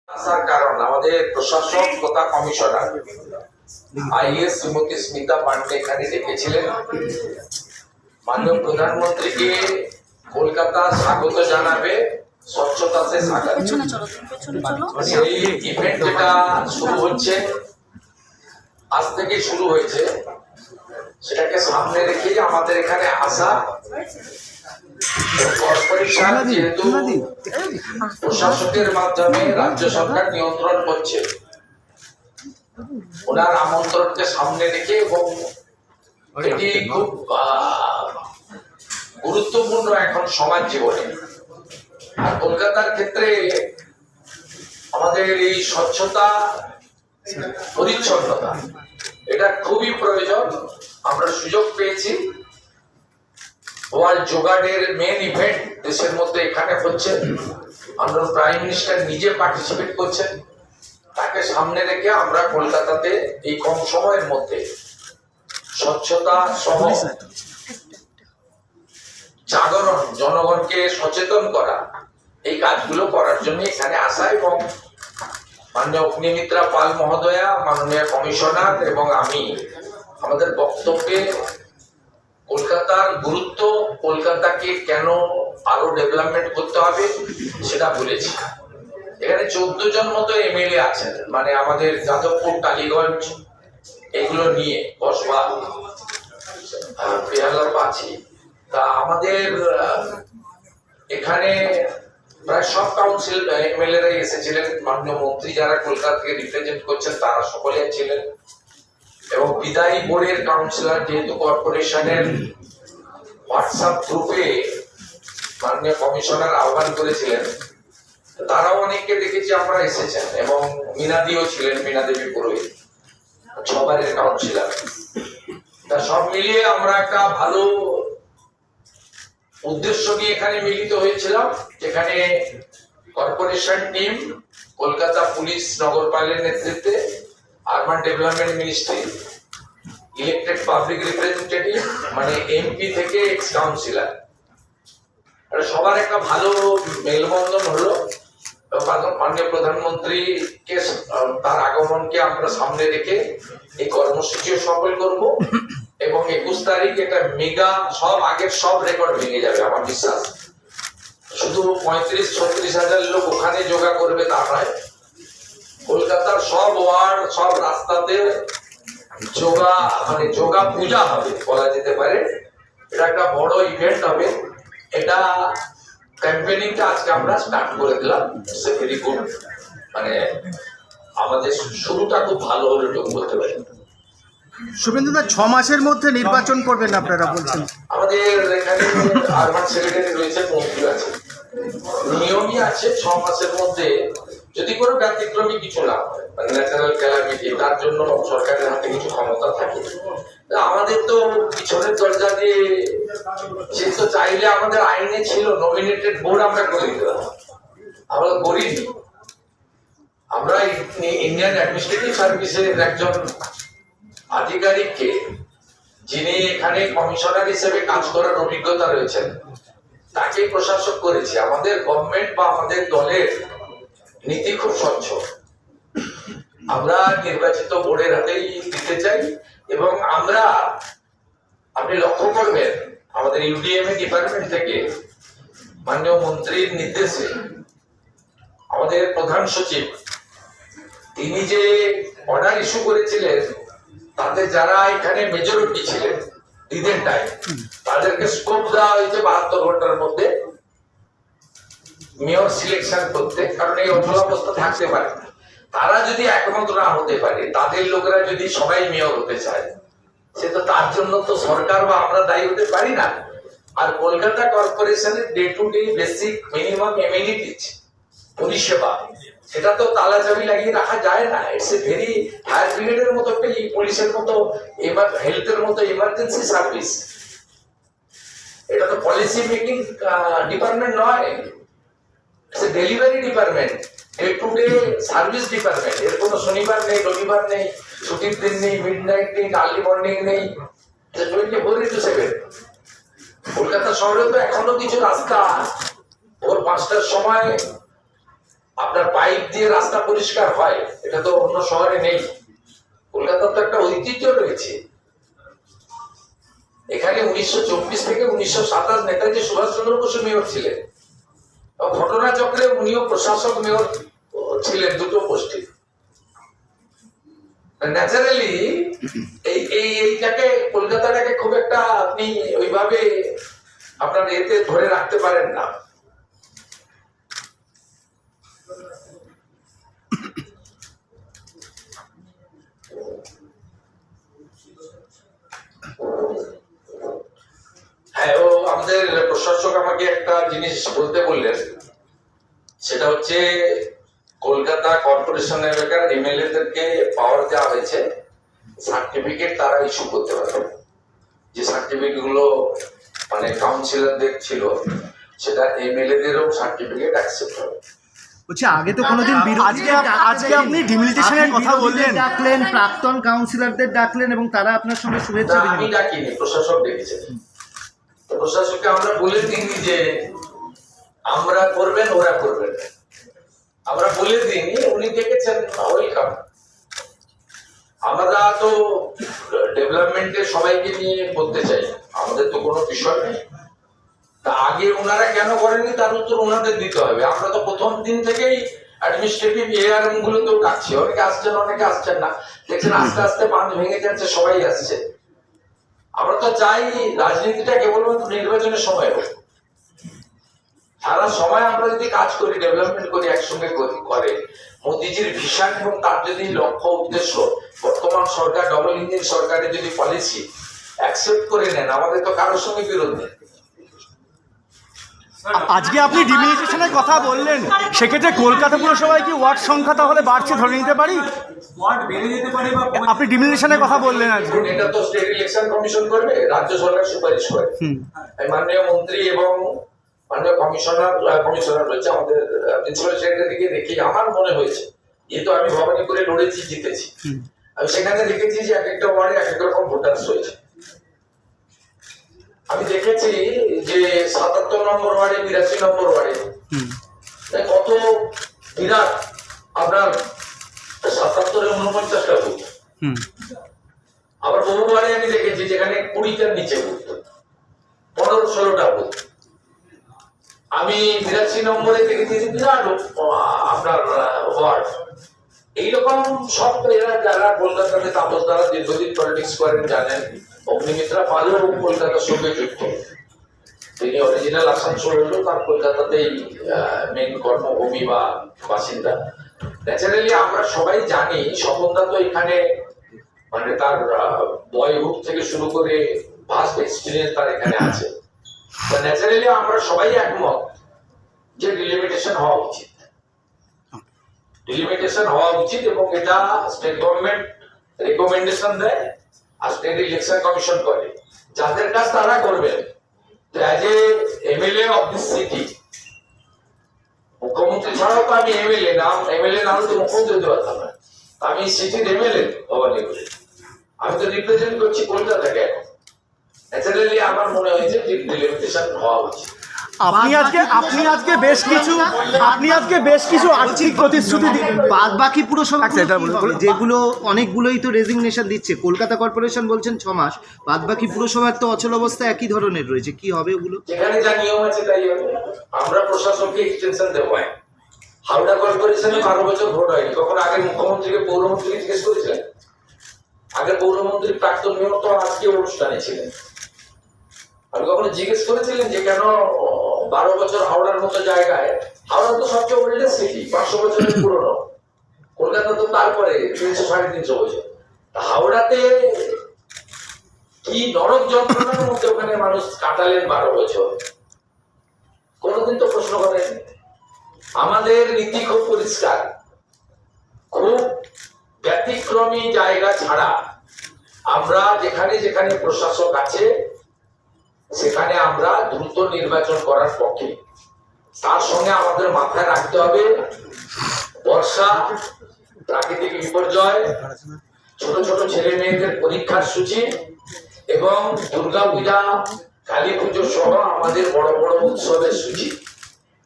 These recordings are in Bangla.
আসার কারণ আমাদের প্রশাসক তথা কমিশনার আইএস শ্রীমতী স্মিতা পান্ডে এখানে ডেকেছিলেন মাননীয় প্রধানমন্ত্রীকে কলকাতা স্বাগত জানাবে স্বচ্ছতা সে সাগর। সেই ইভেন্ট যেটা শুরু হচ্ছে আজ থেকে শুরু হয়েছে সেটাকে সামনে রেখেই আমাদের এখানে আসা। কর্পোরেশন যেহেতু প্রশাসকের মাধ্যমে রাজ্য সরকার নিয়ন্ত্রণ করছে, ওনার আমন্ত্রণকে সামনে রেখে এবং এটি খুব গুরুত্বপূর্ণ এখন সমাজ জীবনে। আর কলকাতার ক্ষেত্রে আমাদের এই স্বচ্ছতা পরিচ্ছন্নতা এটা খুবই প্রয়োজন। আমরা সুযোগ পেয়েছি ওয়ার্ল্ড যোগা ডের মেন ইভেন্ট দেশের মধ্যে এখানে হচ্ছে, আমরা প্রাইম মিনিস্টার নিজে পার্টিসিপেট করছেন, তাকে সামনে রেখে আমরা কলকাতাতে এই কম সময়ের মধ্যে স্বচ্ছতা সহ জাগরণ, জনগণকে সচেতন করা, এই কাজগুলো করার জন্য এখানে আসা। এবং মাননীয় অগ্নিমিত্রা পাল মহোদয়া, মাননীয় কমিশনার এবং আমি আমাদের বক্তব্যে কলকাতার গুরুত্ব, কলকাতাকে কেন আরো ডেভেলপমেন্ট করতে হবে সেটা বলেছি। এখানে 14 জন মতো এমএলএ আছেন, মানে আমাদের যাদবপুর, টালিগঞ্জ এগুলো নিয়ে কসবা, বেহালার পাঁচি। তা আমাদের এখানে প্রায় সব কাউন্সিল এমএলএরাই এসেছিলেন, মাননীয় মন্ত্রী যারা কলকাতা থেকে রিপ্রেজেন্ট করছেন তারা সকলে ছিলেন, এবং বিদায়ী বোর্ডের কাউন্সিলর, যেহেতু কর্পোরেশনের হোয়াটসঅ্যাপ গ্রুপে মাননীয় কমিশনার আহ্বান করেছিলেন, তারাও অনেককে দেখেছি আমরা এসেছেন, এবং মিনাদিও ছিলেন, মিনা দেবী পুরোহিত, সবারের কাউন্সিলর। তা সব মিলিয়ে আমরা একটা ভালো উদ্দেশ্য নিয়ে এখানে মিলিত হয়েছিলাম, যেখানে কর্পোরেশন টিম, কলকাতা পুলিশ নগরপালের নেতৃত্বে, urban development ministry, elected public representative মানে এমপি থেকে এক্স কাউন্সিলর, সবার একটা ভালো মেলবন্ধন হলো। মাননীয় প্রধানমন্ত্রীকে তার আগমনকে আমরা সামনে রেখে এই কর্মসূচিও সফল করব, এবং 21 তারিখ এটা মেগা, সব আগের সব রেকর্ড ভেঙে যাবে আমার বিশ্বাস। শুধু 35-36 হাজার লোক ওখানে যোগা করবে তা নয়, কলকাতার সব ওয়ার্ড, সব রাস্তাতে যোগা, মানে যোগা পূজা হবে বলা যেতে পারে। এটা একটা বড় ইভেন্ট হবে। এটা ক্যাম্পেইনিংটা আজকে আমরা স্টার্ট করে দিলাম, সে ভেরি গুড। মানে আমাদের শুরুটা খুব ভালো হলো এটুকু বলতে পারি। শুভেন্দু দা, 6 মাসের মধ্যে নির্বাচন করবেন আপনারা বলছেন। আমাদের এখানে আরবান সেক্রেটারি রয়েছে, মন্ত্রী আছে, নিয়মই আছে 6 মাসের মধ্যে যদি কোনো ব্যতিক্রমী কিছু না হয়, মানে ন্যাচারাল ক্যালামিটি, তার জন্য সরকারের হাতে কিছু ক্ষমতা থাকে। আমাদের তো পিছনের দরজা দিয়ে, সে তো চাইলে আমাদের আইনে ছিল নমিনেটেড বোর্ড আমরা করে দিলাম, আমরা করিনি। আমরা ইন্ডিয়ান অ্যাডমিনিস্ট্রেটিভ সার্ভিসের একজন আধিকারিককে, যিনি এখানে কমিশনার হিসেবে কাজ করার অভিজ্ঞতা রয়েছেন, তাকে প্রশাসক করেছি। আমাদের গভর্নমেন্ট বা আমাদের দলের নীতি খুব স্বচ্ছ, আমরা নির্বাচিত বোর্ডের হাতেই দিতে চাই। এবং আমরা, আপনি লক্ষ্য করবেন আমাদের ইউডিএমএ ডিপার্টমেন্ট থেকে মাননীয় মন্ত্রীর নির্দেশে আমাদের প্রধান সচিব তিনি যে অর্ডার ইস্যু করেছিলেন, তাতে যারা এখানে মেজরিটি ছিলেন দিদের টাইম, তাদেরকে স্কোপ দেওয়া হয়েছে 72 ঘন্টার মধ্যে মেয়র সিলেকশন করতে। কারণ এই অচলাবস্থা থাকতে পারে না, তারা যদি একমত না হতে পারে, তাদের লোকেরা যদি সবাই মেয়র হতে চায়, সে তো তার জন্য তো সরকার বা আমরা দায়ী হতে পারি না। আর কলকাতা কর্পোরেশনের day to day basic minimum amenities পরিষেবা, সেটা তো তালা চাবি লাগিয়ে রাখা যায় না। ইটস এ ভেরি ফায়ার ব্রিগেডের মতো, একটা পুলিশের মতো, হেলথের মতো ইমার্জেন্সি সার্ভিস। এটা তো পলিসি মেকিং ডিপার্টমেন্ট নয়, it's a delivery department, day to day service department. এর কোনো শনিবার নেই, রবিবার নেই, ছুটির দিন নেই, মিড নাইট নেই, আর্লি মর্নিং নেই, 24/7। কলকাতা শহরে তো এখনো কিছু রাস্তা ভোর 5টার সময় আপনার পাইপ দিয়ে রাস্তা পরিষ্কার হয়, এটা তো অন্য শহরে নেই। কলকাতার তো একটা ঐতিহ্য রয়েছে। এখানে 1924 থেকে 1927 নেতাজি সুভাষচন্দ্র বসু মেয়র ছিলেন। ঘটনাচক্রে উনিও প্রশাসক মেয়র ছিলেন, দুটো পোস্টে। ন্যাচারালি এইটাকে কলকাতাটাকে খুব একটা আপনি ওইভাবে আপনার এতে ধরে রাখতে পারেন না। হ্যাঁ, ও আমাদের প্রশাসক আমাকে একটা জিনিস বলতে বললেন, সেটা হচ্ছে কলকাতা কর্পোরেশন এলাকার এমএলএ দেরকে পাওয়ার দেওয়া হয়েছে সার্টিফিকেট তারা ইস্যু করতে পারবে। যে সার্টিফিকেট গুলো মানে কাউন্সিলরদের ছিল, সেটা এমএলএ দেরও সার্টিফিকেট অ্যাকসেপ্ট হবে। বলছি আগে তো কোনোদিন আজকে আপনি ডিমিলিটেশনের কথা বললেন, ডাকলেন, প্রাক্তন কাউন্সিলরদের ডাকলেন এবং তারা আপনার সঙ্গে শুভেচ্ছা আমি বিনিময়। ডাকিনি, প্রশাসক ডেকেছেন। তো প্রশাসককে আমরা বলে দিইনি যে আমরা করবেন ওরা করবেন, আমরা বলে দিইনি, উনি ডেকেছেন, ওয়েলকাম। আমরা তো ডেভেলপমেন্টে সবাইকে নিয়ে করতে চাই, আমাদের তো কোনো বিষয় নেই। তা আগে ওনারা কেন করেনি তার উত্তর ওনাদের দিতে হবে। আমরা তো প্রথম দিন থেকেই অ্যাডমিনিস্ট্রেটিভ এআরএম গুলোতেও ডাকছি, অনেকে আসছেন অনেকে আসছেন না, দেখছেন আস্তে আস্তে বাঁধ ভেঙে যাচ্ছে, সবাই আসছে। আমরা তো চাই রাজনীতিটা কেবলমাত্র নির্বাচনের সময় হোক, সারা সময় আমরা যদি কাজ করি, ডেভেলপমেন্ট করি, একসঙ্গে করে মোদিজির ভিশন এবং তার যদি লক্ষ্য উদ্দেশ্য বর্তমান সরকার ডবল ইঞ্জিন সরকারের যদি পলিসি অ্যাকসেপ্ট করে নেন, আমাদের তো কারোর সঙ্গে বিরোধ নেই। আজকে আপনি ডিমিলিটেশনের কথা বললেন, সেক্ষেত্রে কলকাতা পুরসভায় কি ওয়ার্ড সংখ্যা তাহলে বাড়ছে ধরে নিতে পারি? ওয়ার্ড বেড়ে যেতে পারে বা আপনি ডিমিলিটেশনের কথা বললেন আজকে। এখন এটা তো স্টেট ইলেকশন কমিশন করবে, রাজ্য সরকার সুপারিশ করে। মাননীয় মন্ত্রী এবং মাননীয় কমিশনার রয়েছে, আমাদের প্রিন্সিপাল সেক্রেটারিকে দেখি আমার মনে হয়েছে, যেহেতু আমি ভবানীপুরে লড়েছি, জিতেছি, আমি সেখানে দেখেছি যে এক একটা ওয়ার্ডে এক এক রকম ভোটার্স রয়েছে। আমি দেখেছি যে ৭৭ নম্বর ওয়ার্ডে, ৮২ নম্বর ওয়ার্ডে কত বিরাট আপনার ৭৭-এ ৪৯টা বুথ। আবার বহু ওয়ার্ডে আমি দেখেছি যেখানে ২০টার নিচে বুথ, ১৫-১৬টা বুথ। আমি ৮২ নম্বরে দেখেছি বিরাট আপনার ওয়ার্ড। এইরকম সব এরা যারা কলকাতাতে তাপস দ্বারা দীর্ঘদিন পলিটিক্স করেন জানেন, অগ্নিমিত্রা পালও কলকাতার সঙ্গে যুক্ত। তিনি অরিজিনাল আসানসোল হলেও তার কলকাতাতেই মেন কর্মভূমি বা বাসিন্দা। ন্যাচারালি আমরা সবাই জানি স্বপনদা তো এখানে মানে তার বয়হুড থেকে শুরু করে ভাস্ট এক্সপিরিয়েন্স তার এখানে আছে। ন্যাচারালি আমরা সবাই একমত যে ডিলিমিটেশন হওয়া উচিত, ডিলিমিটেশন হওয়া উচিত, এবং এটা স্টেট গভর্নমেন্ট রেকমেন্ডেশন দেয় আর স্টেট ইলেকশন কমিশন করে। যাদের কাজ তারা করবেন। As a MLA of this city, মুখ্যমন্ত্রী ছাড়াও তো আমি এমএলএ না হলে তো মুখ্যমন্ত্রী হতে পারতাম না। আমি সিটির এমএলএ ভবানীপুরে, আমি তো রিপ্রেজেন্ট করছি কলকাতাকে। এখন ন্যাচারালি আমার মনে হয়েছে যে ডিলিমিটেশন হওয়া উচিত। আপনি আজকে বেশ কিছু আর্থিক প্রতিশ্রুতি বাদ বাকি পুরসভা আচ্ছা, এটা বলুন। যেগুলো অনেকগুলোই তো রেজিগনেশন দিচ্ছে, কলকাতা কর্পোরেশন বলছেন 6 মাস, বাদ বাকি পুরসভার তো অচল অবস্থা একই ধরনের রয়েছে, কি হবে ওগুলো? যেখানে যা নিয়ম আছে তাই হবে। আমরা প্রশাসনকে এক্সটেনশন দেবো। হাওড়া কর্পোরেশনে 12 বছর ভোট হয়নি, কখন আগে মুখ্যমন্ত্রীকে পৌরমন্ত্রীকে জিজ্ঞেস করেছিলেন? আগে পৌরমন্ত্রী প্রাক্তন মেয়র তো আজকে অনুষ্ঠানে ছিলেন, আমি কখনো জিজ্ঞেস করেছিলেন যে কেন 12 বছর হাওড়ার মতো জায়গায়? হাওড়া তো সবচেয়ে ওল্ডেস্ট সিটি, 500 বছরের পুরনো। কলকাতা তো তারপরে 300-350 বছর। হাওড়াতে কি নরক যন্ত্রণার মধ্যে ওখানে মানুষ কাটালেন 12 বছর, কোনোদিন তো প্রশ্ন করেন। আমাদের নীতি খুব পরিষ্কার, খুব ব্যতিক্রমী জায়গা ছাড়া আমরা যেখানে যেখানে প্রশাসক আছে সেখানে আমরা দ্রুত নির্বাচন করার পক্ষে। তার সঙ্গে আমাদের মাথায় রাখতে হবে বর্ষা, প্রাকৃতিক বিপর্যয়, ছোট ছোট ছেলে মেয়েদের পরীক্ষার সূচি এবং দুর্গা পূজা, কালী পুজো সহ আমাদের বড় বড় উৎসবের সূচি।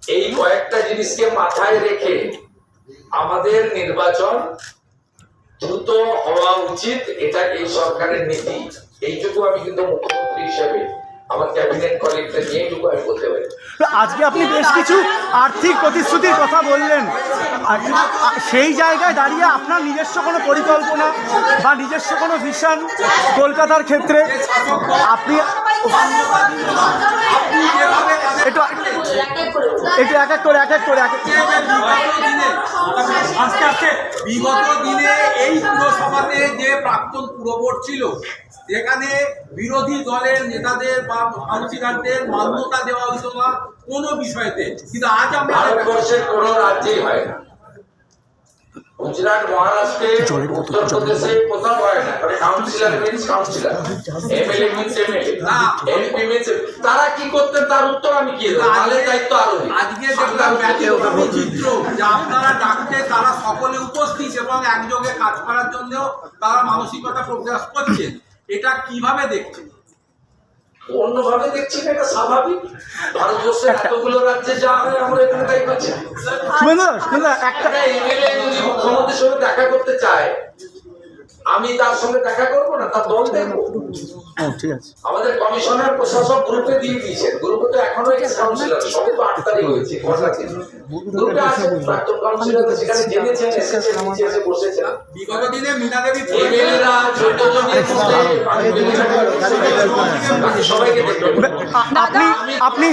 এই কয়েকটা জিনিসকে মাথায় রেখে আমাদের নির্বাচন দ্রুত হওয়া উচিত, এটা এই সরকারের নীতি। এইটুকু আমি কিন্তু মুখ্যমন্ত্রী হিসেবে আমার ক্যাবিনেট কলিগদের নিয়ে এইটুকু আমি বলতে পারি। আজকে আপনি বেশ কিছু আর্থিক প্রতিশ্রুতির কথা বললেন, সেই জায়গায় দাঁড়িয়ে আপনার নিজস্ব কোনো পরিকল্পনা বা নিজস্ব কোনো ভিশন কলকাতার ক্ষেত্রে আপনি একটু এক এক করে আস্তে আস্তে বিগত দিনে এই পুরসভাতে যে প্রাক্তন পুরবোর্ড ছিল, যেখানে বিরোধী দলের নেতাদের বা কাউন্সিলরদের মান্যতা দেওয়া হইতো না কোনো বিষয়তে, কিন্তু আজ আমরা ভারতবর্ষের কোন রাজ্যেই হয় না। গুজরাট, মহারাষ্ট্রে, উত্তরপ্রদেশে কোথাও হয় না। Councillor means councillor, MLA means MLA, MP means. তারা কি করতেন তার উত্তর আমি কি দেবো? তাহলে দায়িত্ব আরো আজকে দেখলাম ব্যতিক্রমী চিত্র যে আপনারা ডাকতে তারা সকলে উপস্থিত এবং একযোগে কাজ করার জন্য তারা মানসিকতা প্রকাশ করছেন। এটা কিভাবে দেখছেন? অন্যভাবে দেখছি না, এটা স্বাভাবিক। ভারতবর্ষের এতগুলো রাজ্যে যা হয় আমরা এখানে তাই করছি। শুভেন্দু একটা এমএলএ যদি মুখ্যমন্ত্রীর সঙ্গে দেখা করতে চায়, আমি তার সঙ্গে দেখা করবো না, তার দল দেখবো। ঠিক আছে, আমাদের কমিশনার প্রশাসক গ্রুপে দিয়ে দিয়েছেন। গ্রুপে তো এখনো এক্স কাউন্সিলর, সবে তো 8 তারিখ হয়েছে, গ্রুপে আছে প্রাক্তন কাউন্সিলর, সেখানে জেনেছেন, এসেছেন, নিচে এসে বসেছেন। বিগত দিনে মীনা দেবী এমএলএরা 14 জনের মধ্যে বাকি সবাইকে দেখবেন। আপনি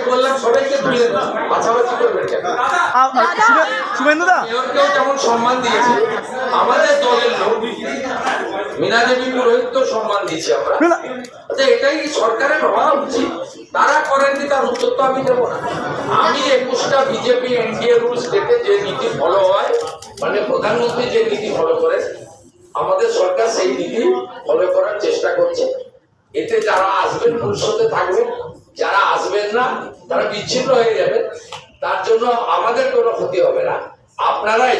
বললাম সবাইকে তুলে বাছাবাছি করবেন কেন? শুভেন্দুদা, মেয়রকেও যেমন সম্মান দিয়েছে, আমাদের দলের লোক মীনা দেবী পুরোহিতকে সম্মান দিয়েছি আমরা। আচ্ছা, এটাই সরকারের হওয়া উচিত। তারা করেননি, তার উত্তর তো আমি দেবো না। আমি 21টা বিজেপি এনডিএ রুল স্টেটে যে নীতি ফলো হয়, মানে প্রধানমন্ত্রী যে নীতি ফলো করেন, আমাদের সরকার সেই নীতি ফলো করার চেষ্টা করছে। এতে যারা আসবেন ভবিষ্যতে থাকবেন, যারা আসবেন না তারা বিচ্ছিন্ন হয়ে যাবেন। তার জন্য আমাদের কোনো ক্ষতি হবে না। আপনারাই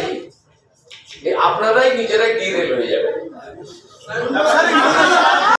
নিজেরাই ডিরেল হয়ে যাবেন।